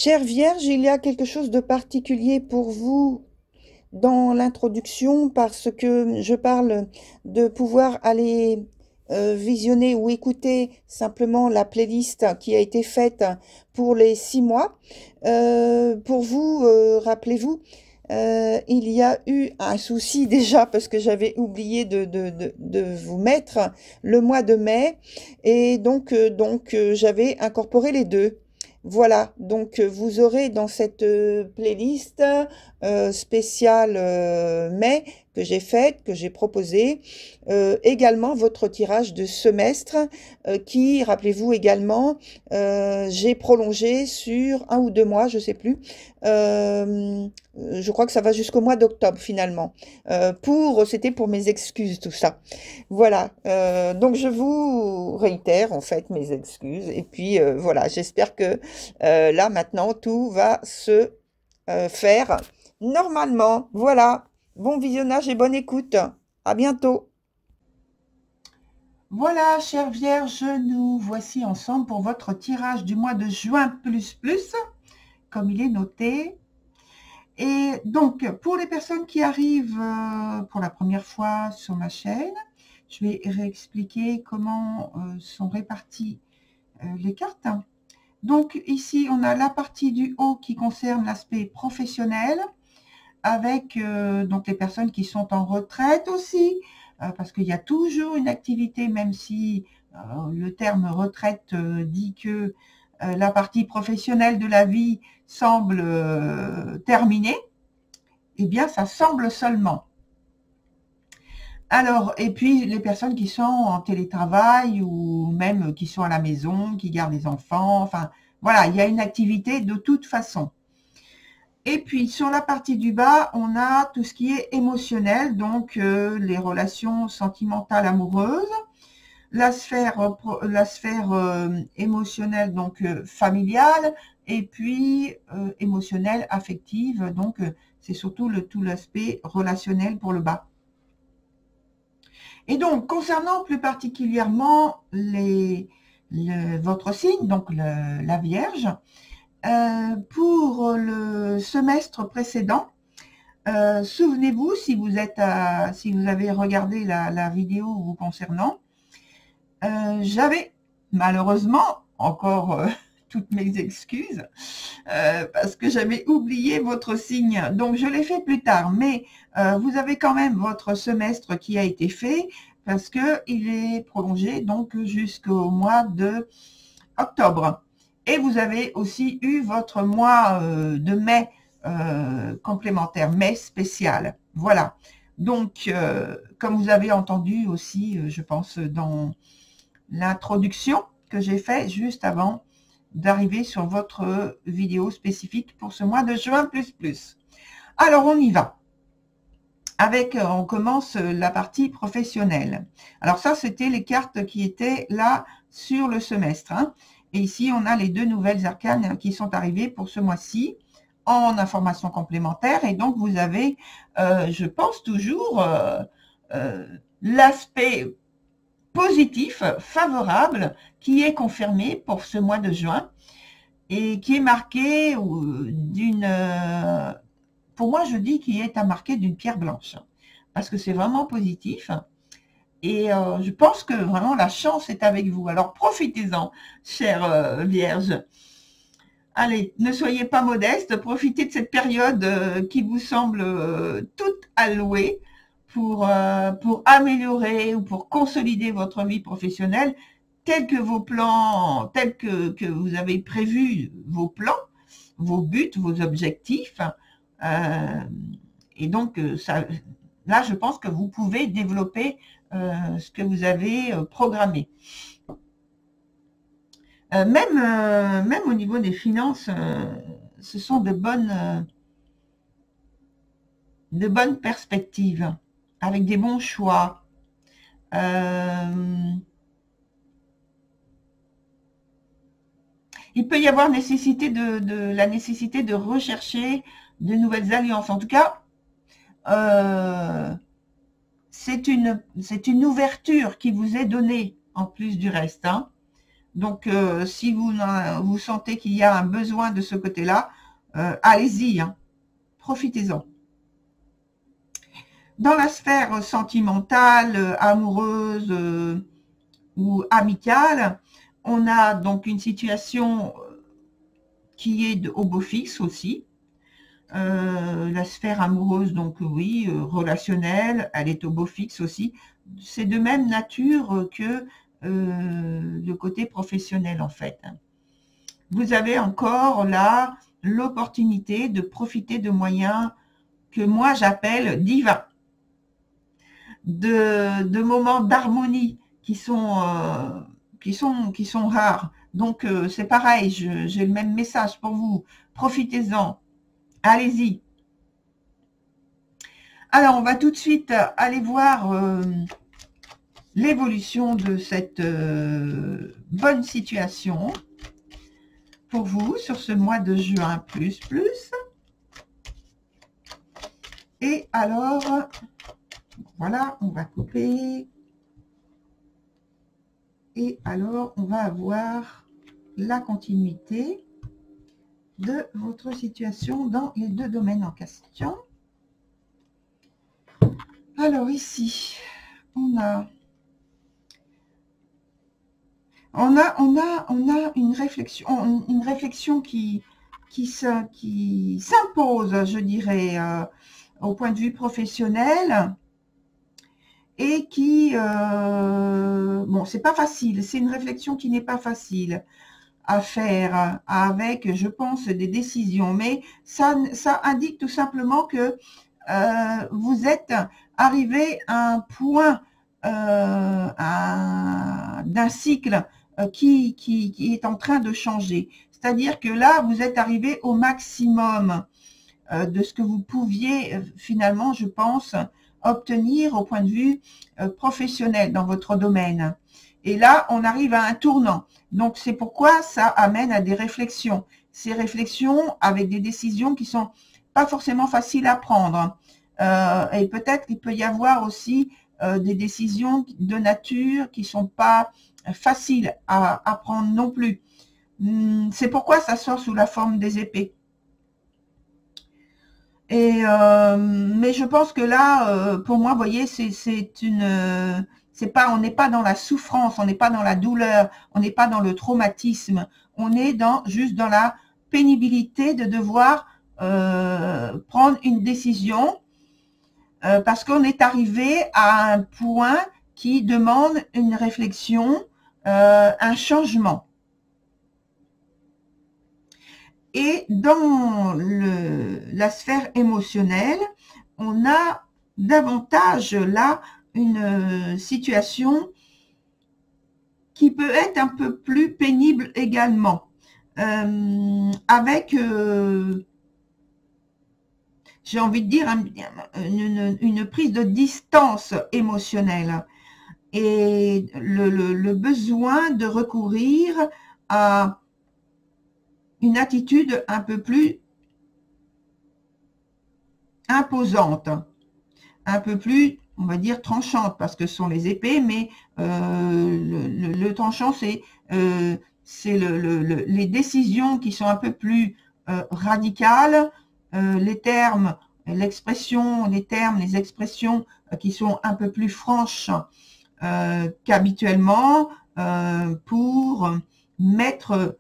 Chère Vierge, il y a quelque chose de particulier pour vous dans l'introduction parce que je parle de pouvoir aller visionner ou écouter simplement la playlist qui a été faite pour les 6 mois. Pour vous, rappelez-vous, il y a eu un souci déjà parce que j'avais oublié de vous mettre le mois de mai et donc j'avais incorporé les deux. Voilà, donc vous aurez dans cette playlist spéciale mai que j'ai faite, que j'ai proposée, également votre tirage de semestre qui, rappelez-vous également, j'ai prolongé sur 1 ou 2 mois, je sais plus. Je crois que ça va jusqu'au mois d'octobre finalement. C'était pour mes excuses tout ça. Voilà, donc je vous réitère en fait mes excuses et puis voilà, j'espère que là maintenant tout va se faire normalement. Voilà, bon visionnage et bonne écoute. À bientôt. Voilà, chère Vierge, nous voici ensemble pour votre tirage du mois de juin plus, comme il est noté. Et donc, pour les personnes qui arrivent pour la première fois sur ma chaîne, je vais réexpliquer comment sont réparties les cartes. Donc, ici, on a la partie du haut qui concerne l'aspect professionnel, avec donc les personnes qui sont en retraite aussi, parce qu'il y a toujours une activité, même si le terme retraite dit que la partie professionnelle de la vie semble terminée, eh bien ça semble seulement. Alors, et puis les personnes qui sont en télétravail ou même qui sont à la maison, qui gardent les enfants, enfin voilà, il y a une activité de toute façon. Et puis, sur la partie du bas, on a tout ce qui est émotionnel, donc les relations sentimentales amoureuses, la sphère émotionnelle, donc familiale, et puis émotionnelle, affective, donc c'est surtout tout l'aspect relationnel pour le bas. Et donc, concernant plus particulièrement votre signe, donc la Vierge, pour le semestre précédent, souvenez-vous, si vous avez regardé la vidéo vous concernant, j'avais malheureusement encore toutes mes excuses parce que j'avais oublié votre signe. Donc, je l'ai fait plus tard, mais vous avez quand même votre semestre qui a été fait parce qu'il est prolongé donc jusqu'au mois de octobre. Et vous avez aussi eu votre mois de mai complémentaire, mai spécial. Voilà. Donc, comme vous avez entendu aussi, je pense, dans l'introduction que j'ai fait juste avant d'arriver sur votre vidéo spécifique pour ce mois de juin plus. Alors, on y va. On commence la partie professionnelle. Alors ça, c'était les cartes qui étaient là sur le semestre. Hein. Et ici, on a les deux nouvelles arcanes qui sont arrivées pour ce mois-ci en information complémentaire. Et donc, vous avez, je pense toujours, l'aspect positif, favorable, qui est confirmé pour ce mois de juin et qui est marqué pour moi, je dis qu'il est à marquer d'une pierre blanche, parce que c'est vraiment positif. Et je pense que vraiment la chance est avec vous. Alors profitez-en, chère Vierge. Allez, ne soyez pas modeste, profitez de cette période qui vous semble toute allouée pour améliorer ou pour consolider votre vie professionnelle, tels que vos plans, tels que vous avez prévu vos plans, vos buts, vos objectifs. Et donc, là, je pense que vous pouvez développer ce que vous avez programmé. Même au niveau des finances, ce sont de bonnes perspectives, avec des bons choix. Il peut y avoir la nécessité de rechercher de nouvelles alliances. En tout cas, c'est une ouverture qui vous est donnée en plus du reste. Hein. Donc, si vous sentez qu'il y a un besoin de ce côté-là, allez-y, hein, profitez-en. Dans la sphère sentimentale, amoureuse ou amicale, on a donc une situation qui est au beau fixe aussi. La sphère amoureuse, donc oui, relationnelle, elle est au beau fixe aussi. C'est de même nature que le côté professionnel en fait. Vous avez encore là l'opportunité de profiter de moyens que moi j'appelle divins, de moments d'harmonie qui sont rares. Donc c'est pareil, j'ai le même message pour vous. Profitez-en, allez-y. Alors on va tout de suite aller voir l'évolution de cette bonne situation pour vous sur ce mois de juin plus. Et alors, voilà, on va couper. Et alors, on va avoir la continuité de votre situation dans les deux domaines en question. Alors ici, on a une réflexion qui s'impose, je dirais, au point de vue professionnel, et qui, bon, c'est pas facile, c'est une réflexion qui n'est pas facile à faire avec, je pense, des décisions, mais ça indique tout simplement que vous êtes arrivé à un point d'un cycle qui est en train de changer. C'est-à-dire que là, vous êtes arrivé au maximum de ce que vous pouviez finalement, je pense, obtenir au point de vue professionnel dans votre domaine. Et là, on arrive à un tournant. Donc, c'est pourquoi ça amène à des réflexions. Ces réflexions avec des décisions qui sont pas forcément faciles à prendre. Et peut-être qu'il peut y avoir aussi des décisions de nature qui sont pas faciles à prendre non plus. C'est pourquoi ça sort sous la forme des épées. Et mais je pense que là, pour moi, vous voyez, on n'est pas dans la souffrance, on n'est pas dans la douleur, on n'est pas dans le traumatisme, on est juste dans la pénibilité de devoir prendre une décision parce qu'on est arrivé à un point qui demande une réflexion, un changement. Et dans la sphère émotionnelle, on a davantage là une situation qui peut être un peu plus pénible également, avec, j'ai envie de dire, une prise de distance émotionnelle et le besoin de recourir à une attitude un peu plus imposante, un peu plus, on va dire, tranchante, parce que ce sont les épées, mais le tranchant, c'est les décisions qui sont un peu plus radicales, les termes, l'expression, les termes, les expressions qui sont un peu plus franches qu'habituellement pour mettre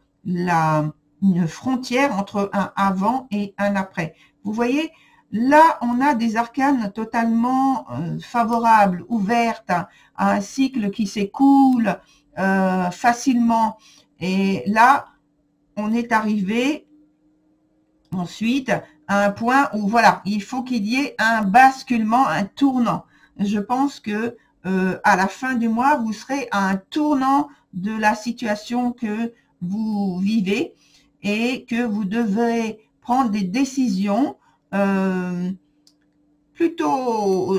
une frontière entre un avant et un après. Vous voyez, là, on a des arcanes totalement favorables, ouvertes à un cycle qui s'écoule facilement. Et là, on est arrivé ensuite à un point où, voilà, il faut qu'il y ait un basculement, un tournant. Je pense que à la fin du mois, vous serez à un tournant de la situation que vous vivez et que vous devrez prendre des décisions plutôt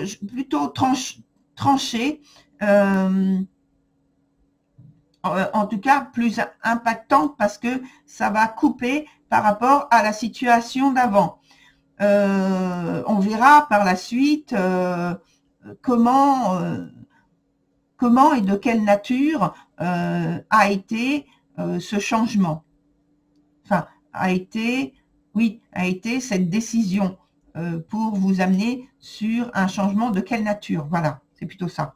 tranchées, en tout cas plus impactantes parce que ça va couper par rapport à la situation d'avant. On verra par la suite comment comment et de quelle nature a été ce changement. Enfin, a été cette décision pour vous amener sur un changement de quelle nature. Voilà, c'est plutôt ça.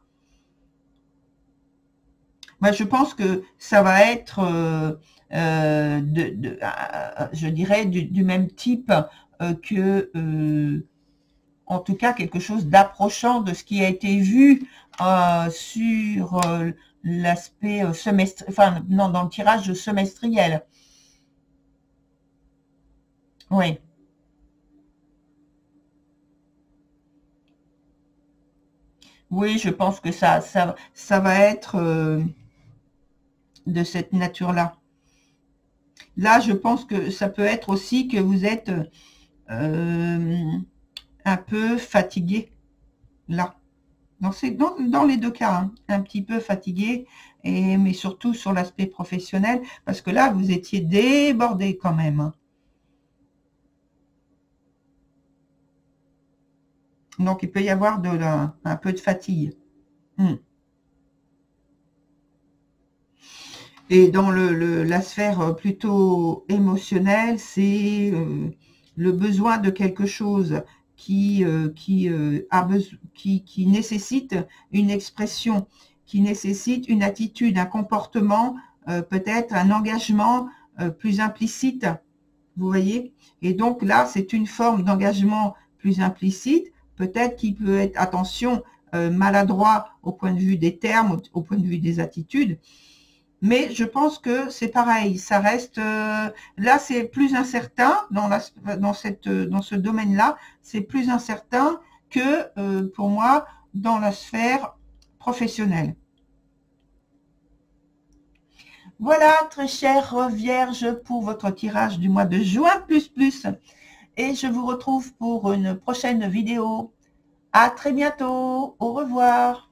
Moi, je pense que ça va être, je dirais, du même type que, en tout cas, quelque chose d'approchant de ce qui a été vu sur l'aspect semestriel, enfin, non, dans le tirage semestriel. Oui. Oui, je pense que ça va être de cette nature-là. Là, je pense que ça peut être aussi que vous êtes un peu fatigué, là. Dans les deux cas, hein, un petit peu fatigué, mais surtout sur l'aspect professionnel, parce que là, vous étiez débordé quand même. Hein. Donc, il peut y avoir un peu de fatigue. Et dans la sphère plutôt émotionnelle, c'est le besoin de quelque chose qui nécessite une expression, qui nécessite une attitude, un comportement, peut-être un engagement plus implicite, vous voyez. Et donc là, c'est une forme d'engagement plus implicite, peut-être qui peut être, attention, maladroit au point de vue des termes, au point de vue des attitudes. Mais je pense que c'est pareil, ça reste là, c'est plus incertain dans ce domaine-là, c'est plus incertain que pour moi dans la sphère professionnelle. Voilà, très chère Vierge, pour votre tirage du mois de juin plus. Et je vous retrouve pour une prochaine vidéo. À très bientôt. Au revoir.